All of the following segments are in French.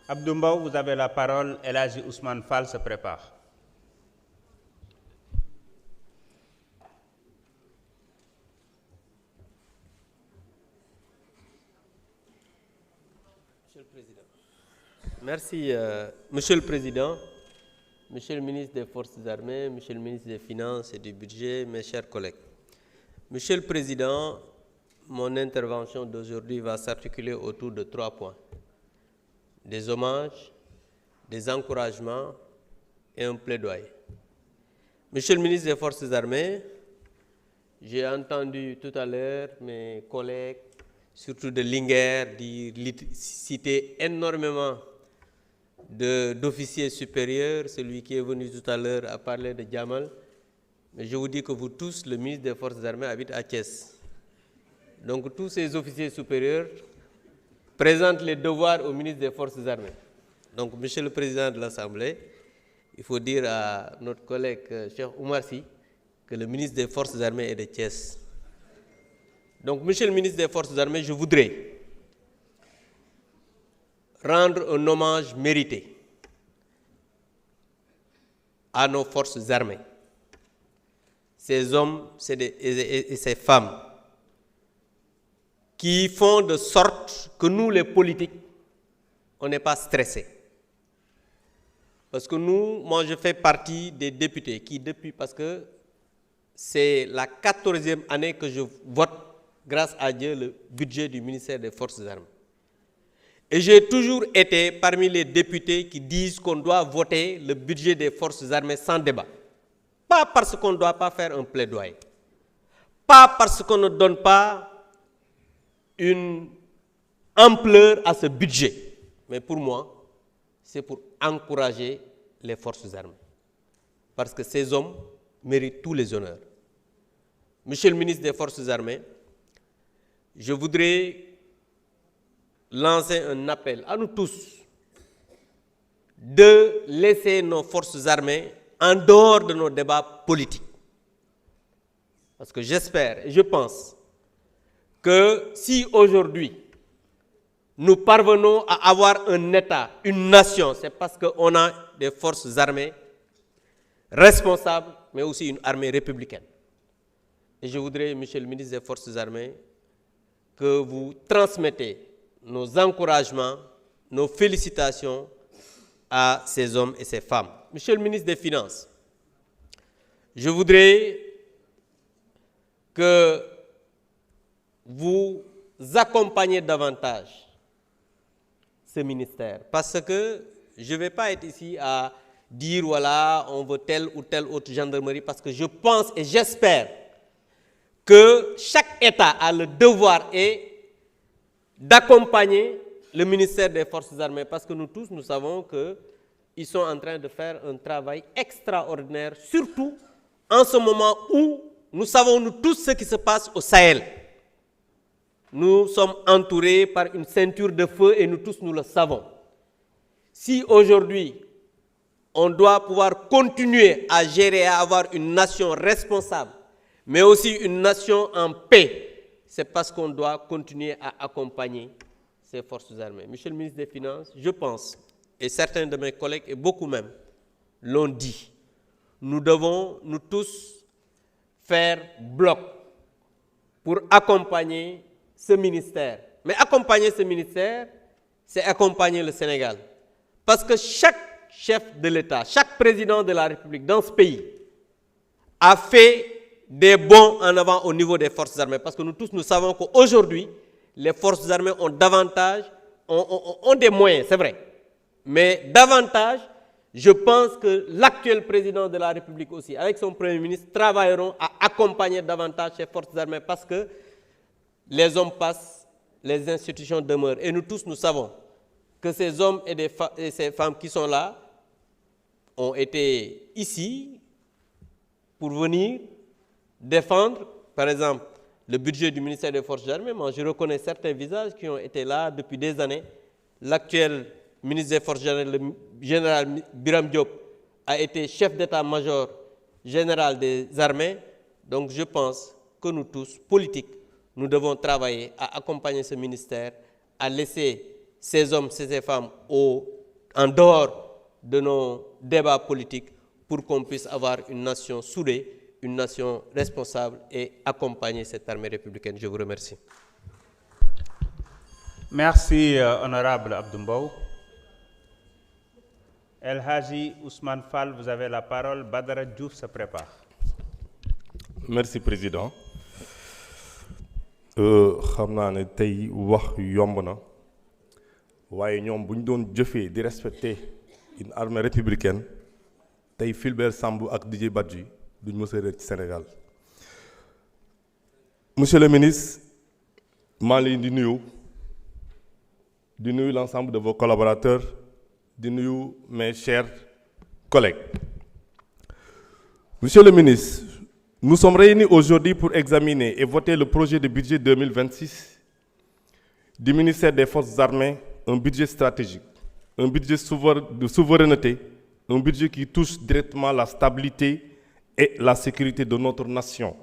Abdou Mbow, vous avez la parole. El Hadji Ousmane Fall se prépare. Monsieur le Président. Merci, Monsieur le Président, Monsieur le ministre des Forces armées, Monsieur le ministre des Finances et du Budget, mes chers collègues. Monsieur le Président, mon intervention d'aujourd'hui va s'articuler autour de 3 points. Des hommages, des encouragements et un plaidoyer. Monsieur le ministre des Forces armées, j'ai entendu tout à l'heure mes collègues, surtout de Linguère, citer énormément d'officiers supérieurs. Celui qui est venu tout à l'heure a parlé de Djamal. Mais je vous dis que vous tous, le ministre des Forces armées habite à Thiès. Donc tous ces officiers supérieurs présentent les devoirs au ministre des Forces armées. Donc, Monsieur le Président de l'Assemblée, il faut dire à notre collègue Cheikh Oumar Sy que le ministre des Forces armées est de Thiès. Donc, Monsieur le ministre des Forces armées, je voudrais rendre un hommage mérité à nos forces armées, ces hommes et ces femmes qui font de sorte que nous, les politiques, on n'est pas stressés. Parce que moi je fais partie des députés qui parce que c'est la 14e année que je vote, grâce à Dieu, le budget du ministère des Forces armées. Et j'ai toujours été parmi les députés qui disent qu'on doit voter le budget des Forces armées sans débat. Pas parce qu'on ne doit pas faire un plaidoyer. Pas parce qu'on ne donne pas une ampleur à ce budget. Mais pour moi, c'est pour encourager les forces armées. Parce que ces hommes méritent tous les honneurs. Monsieur le ministre des Forces armées, je voudrais lancer un appel à nous tous de laisser nos forces armées en dehors de nos débats politiques. Parce que j'espère et je pense que si aujourd'hui nous parvenons à avoir un État, une nation, c'est parce qu'on a des forces armées responsables, mais aussi une armée républicaine. Et je voudrais, Monsieur le ministre des Forces armées, que vous transmettez nos encouragements, nos félicitations à ces hommes et ces femmes. Monsieur le ministre des Finances, je voudrais que vous accompagniez davantage ce ministère. Parce que je ne vais pas être ici à dire, voilà, on veut telle ou telle autre gendarmerie, parce que je pense et j'espère que chaque État a le devoir d'accompagner le ministère des Forces armées, parce que nous tous, nous savons qu'ils sont en train de faire un travail extraordinaire, surtout en ce moment où nous savons nous tous ce qui se passe au Sahel. Nous sommes entourés par une ceinture de feu et nous tous, nous le savons. Si aujourd'hui, on doit pouvoir continuer à gérer et à avoir une nation responsable, mais aussi une nation en paix, c'est parce qu'on doit continuer à accompagner ces forces armées. Monsieur le ministre des Finances, je pense, et certains de mes collègues, et beaucoup même, l'ont dit, nous devons, nous tous, faire bloc pour accompagner ce ministère. Mais accompagner ce ministère, c'est accompagner le Sénégal. Parce que chaque chef de l'État, chaque président de la République dans ce pays a fait des bons en avant au niveau des forces armées. Parce que nous tous, nous savons qu'aujourd'hui, les forces armées ont davantage, ont des moyens, c'est vrai. Mais davantage, je pense que l'actuel président de la République aussi, avec son Premier ministre, travailleront à accompagner davantage ces forces armées parce que les hommes passent, les institutions demeurent. Et nous tous, nous savons que ces hommes et ces femmes qui sont là ont été ici pour venir défendre, par exemple, le budget du ministère des Forces armées. Moi, je reconnais certains visages qui ont été là depuis des années. L'actuel ministre des Forces armées, le général Biram Diop, a été chef d'état-major général des armées. Donc, je pense que nous tous, politiques, nous devons travailler à accompagner ce ministère, à laisser ces hommes, ces femmes au en dehors de nos débats politiques pour qu'on puisse avoir une nation soudée, une nation responsable et accompagner cette armée républicaine. Je vous remercie. Merci, honorable Abdoumbaou. El Haji Ousmane Fall, vous avez la parole. Badara Diouf se prépare. Merci, Président. xam naa ne tey wax yomb na waaye ñoom bu ñu doon jëfee di respecter une armée républicaine tey Fulbert Sambou ak Didier Badji duñ mës a réer ci Sénégal. Monsieur le ministre maa ngi leen di nuyu l'ensemble de vos collaborateurs di nuyu mes chers collègues. Monsieur le ministre, nous sommes réunis aujourd'hui pour examiner et voter le projet de budget 2026 du ministère des Forces armées, un budget stratégique, un budget de souveraineté, un budget qui touche directement la stabilité et la sécurité de notre nation.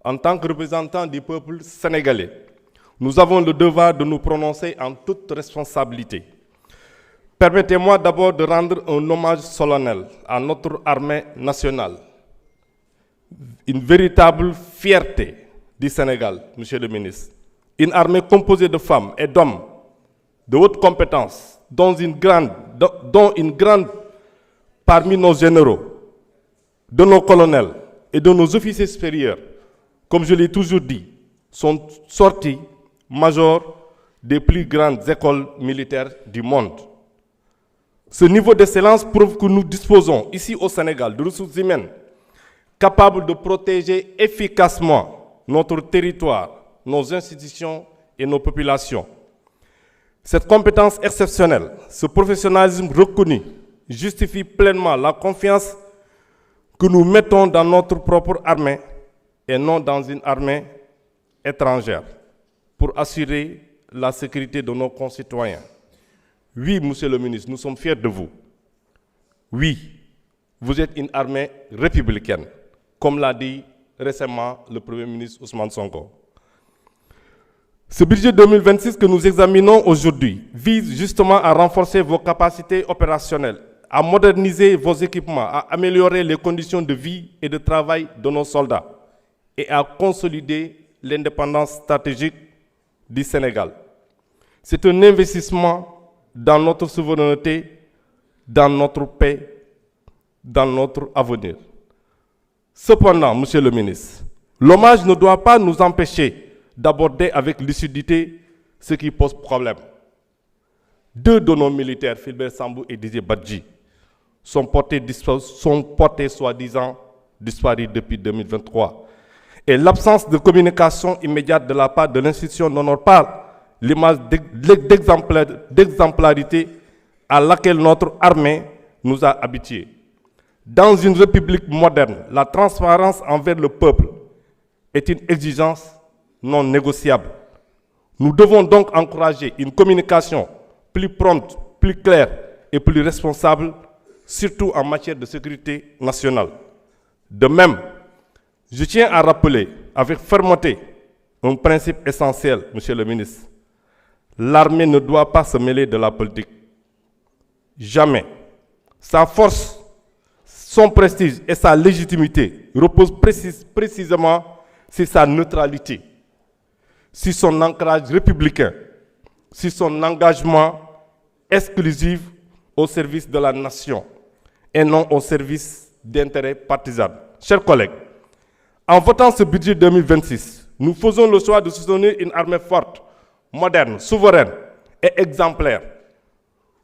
En tant que représentants du peuple sénégalais, nous avons le devoir de nous prononcer en toute responsabilité. Permettez-moi d'abord de rendre un hommage solennel à notre armée nationale. Une véritable fierté du Sénégal, Monsieur le ministre. Une armée composée de femmes et d'hommes de haute compétence, dont une grande parmi nos généraux, de nos colonels et de nos officiers supérieurs, comme je l'ai toujours dit, sont sortis majors des plus grandes écoles militaires du monde. Ce niveau d'excellence prouve que nous disposons ici au Sénégal de ressources humaines capables de protéger efficacement notre territoire, nos institutions et nos populations. Cette compétence exceptionnelle, ce professionnalisme reconnu, justifie pleinement la confiance que nous mettons dans notre propre armée et non dans une armée étrangère pour assurer la sécurité de nos concitoyens. Oui, Monsieur le ministre, nous sommes fiers de vous. Oui, vous êtes une armée républicaine, comme l'a dit récemment le Premier ministre Ousmane Sonko. Ce budget 2026 que nous examinons aujourd'hui vise justement à renforcer vos capacités opérationnelles, à moderniser vos équipements, à améliorer les conditions de vie et de travail de nos soldats et à consolider l'indépendance stratégique du Sénégal. C'est un investissement dans notre souveraineté, dans notre paix, dans notre avenir. Cependant, Monsieur le ministre, l'hommage ne doit pas nous empêcher d'aborder avec lucidité ce qui pose problème. Deux de nos militaires, Fulbert Sambou et Didier Badji, sont portés soi-disant disparus depuis 2023. Et l'absence de communication immédiate de la part de l'institution n'honore pas l'image d'exemplarité à laquelle notre armée nous a habitués. Dans une république moderne, la transparence envers le peuple est une exigence non négociable. Nous devons donc encourager une communication plus prompte, plus claire et plus responsable, surtout en matière de sécurité nationale. De même, je tiens à rappeler avec fermeté un principe essentiel, Monsieur le ministre. L'armée ne doit pas se mêler de la politique. Jamais. Sa force, son prestige et sa légitimité reposent précisément sur sa neutralité, sur son ancrage républicain, sur son engagement exclusif au service de la nation et non au service d'intérêts partisans. Chers collègues, en votant ce budget 2026, nous faisons le choix de soutenir une armée forte, moderne, souveraine et exemplaire.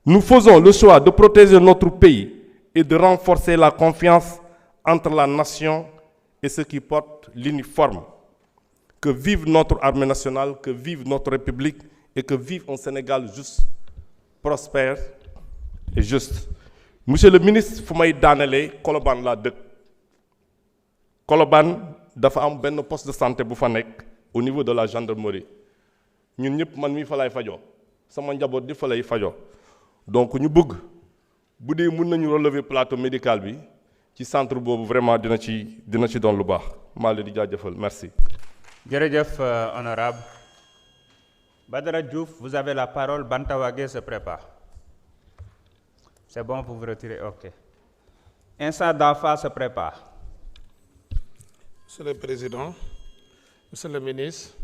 Nous faisons le choix de protéger notre pays et de renforcer la confiance entre la nation et ceux qui portent l'uniforme. Que vive notre armée nationale, que vive notre République et que vive un Sénégal juste, prospère et juste. Monsieur le ministre, fu may daanale Colobane laa dëkk. Colobane dafa am benn poste de santé bu fa nekk au niveau de la gendarmerie. Ñun ñëpp man mii fa lay fajoo sama njaboot di fa lay fajoo donc ñu bëgg bu dee mën nañu relever plateau médical bi ci centre boobu vraiment dina ci doon lu baax maa leen di jaajëfal merci. Jërëjëf honorable Badara Diouf, vous avez la parole. Bantawage se prépare. C'est bon pour vous retirer, ok. Instant d'enfant se prépare. Monsieur le Président, Monsieur le Ministre,